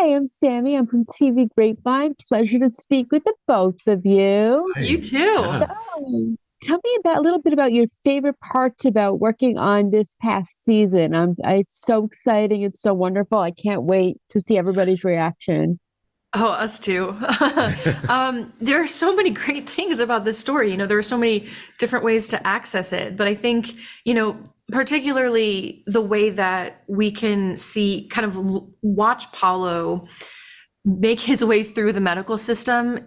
Hi, I'm Sammy. I'm from TV Grapevine. Pleasure to speak with the both of you. You Hi. too. Yeah. Tell me about a little bit about your favorite parts about working on this past season. It's so exciting. It's so wonderful. I can't wait to see everybody's reaction. Oh, us too. There are so many great things about this story. There are so many different ways to access it. But I think, particularly the way that we can see, kind of watch Paulo make his way through the medical system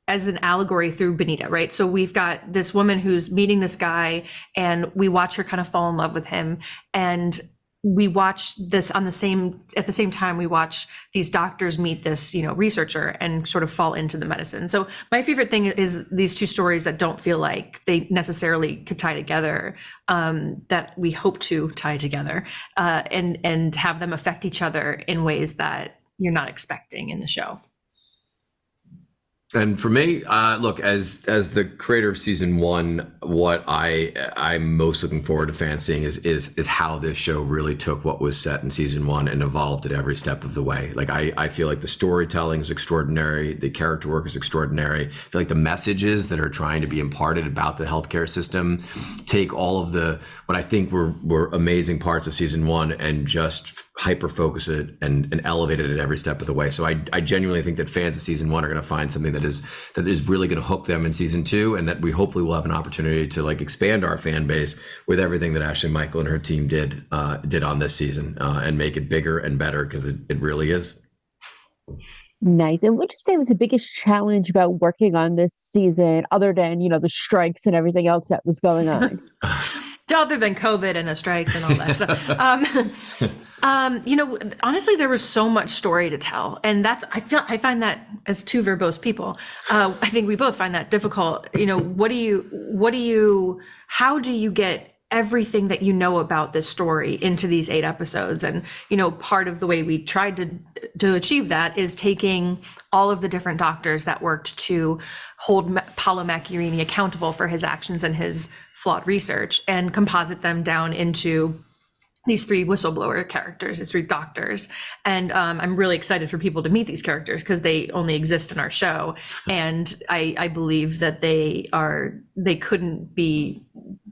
as an allegory through Benita, right? So we've got this woman who's meeting this guy, and we watch her kind of fall in love with him. And we watch this at the same time we watch these doctors meet this researcher and sort of fall into the medicine. So my favorite thing is these two stories that don't feel like they necessarily could tie together, that we hope to tie together, and have them affect each other in ways that you're not expecting in the show. And for me, look, as the creator of season one, what I'm most looking forward to fans seeing is how this show really took what was set in season one and evolved at every step of the way. Like I feel like the storytelling is extraordinary, the character work is extraordinary. I feel like the messages that are trying to be imparted about the healthcare system take all of what I think were amazing parts of season one and just hyper focus it and elevate it at every step of the way. So I genuinely think that fans of season one are going to find something that is really going to hook them in season two, and that we hopefully will have an opportunity to expand our fan base with everything that Ashley Michael and her team did on this season, and make it bigger and better, because it really is. Nice. And what would you say was the biggest challenge about working on this season, other than, the strikes and everything else that was going on? Other than COVID and the strikes and all that stuff. Honestly, there was so much story to tell, and I find that, as two verbose people, I think we both find that difficult. How do you get everything that about this story into these 8 episodes? And part of the way we tried to achieve that is taking all of the different doctors that worked to hold Paolo Macchiarini accountable for his actions and his flawed research, and composite them down into these 3 whistleblower characters, these 3 doctors. And I'm really excited for people to meet these characters, because they only exist in our show. And I believe that they couldn't be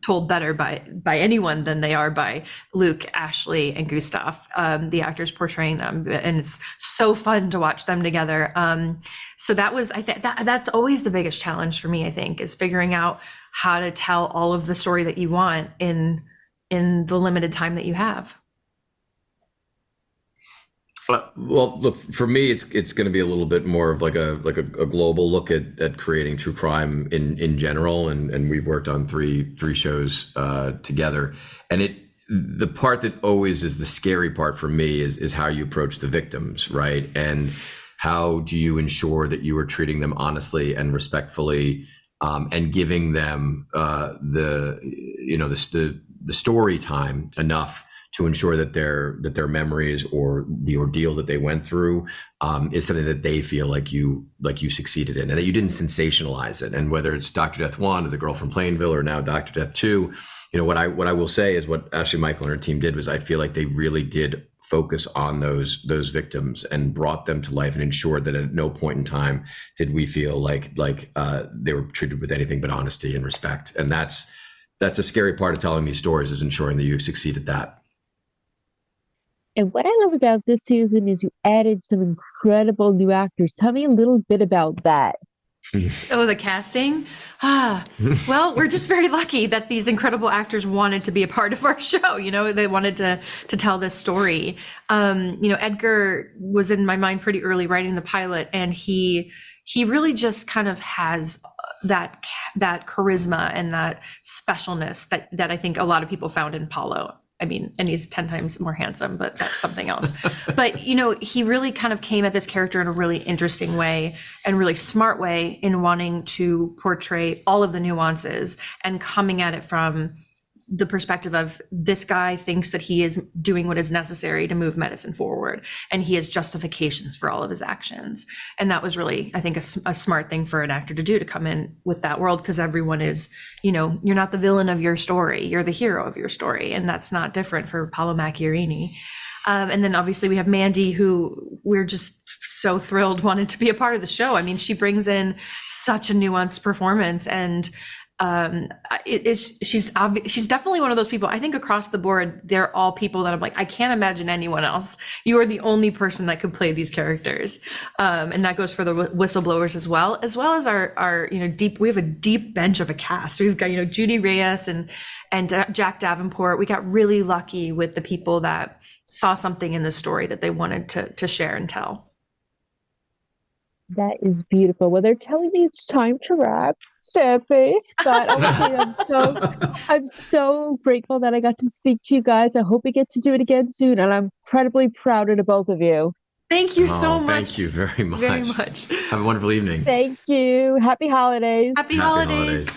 told better by anyone than they are by Luke, Ashley, and Gustav, the actors portraying them. And it's so fun to watch them together. So that's always the biggest challenge for me, I think, is figuring out how to tell all of the story that you want in the limited time that you have. Well, look, for me, it's going to be a little bit more of a global look at creating true crime in general, and we've worked on three shows together, and the part that always is the scary part for me is how you approach the victims, right? And how do you ensure that you are treating them honestly and respectfully, and giving them the story time enough to ensure that their memories or the ordeal that they went through is something that they feel like you succeeded in, and that you didn't sensationalize it. And whether it's Dr. Death 1 or The Girl from Plainville or now Dr. Death 2, what I will say is what Ashley Michael and her team did was, I feel like they really did focus on those victims and brought them to life, and ensured that at no point in time did we feel like they were treated with anything but honesty and respect. And that's a scary part of telling these stories, is ensuring that you succeed at that. And what I love about this season is you added some incredible new actors. Tell me a little bit about that. Oh, the casting? Well, we're just very lucky that these incredible actors wanted to be a part of our show. They wanted to tell this story. Edgar was in my mind pretty early writing the pilot, and he really just kind of has that charisma and that specialness that I think a lot of people found in Paulo. I mean, and he's 10 times more handsome, but that's something else. But, he really kind of came at this character in a really interesting way and really smart way, in wanting to portray all of the nuances and coming at it from the perspective of this guy thinks that he is doing what is necessary to move medicine forward, and he has justifications for all of his actions. And that was really, I think, a smart thing for an actor to do, to come in with that world, because everyone is, you're not the villain of your story, you're the hero of your story, and that's not different for Paolo Macchiarini. And then obviously we have Mandy, who we're just so thrilled wanted to be a part of the show. I mean, she brings in such a nuanced performance, and she's definitely one of those people. I think across the board, they're all people that I'm like, I can't imagine anyone else. You are the only person that could play these characters, and that goes for the whistleblowers as well as our deep. We have a deep bench of a cast. We've got Judy Reyes and Jack Davenport. We got really lucky with the people that saw something in this story that they wanted to share and tell. That is beautiful. Well, they're telling me it's time to wrap, sad face, but I'm so grateful that I got to speak to you guys. I hope we get to do it again soon, and I'm incredibly proud of the both of you. Thank you so much. Thank you very much. Very much. Have a wonderful evening. Thank you. Happy holidays. Happy holidays.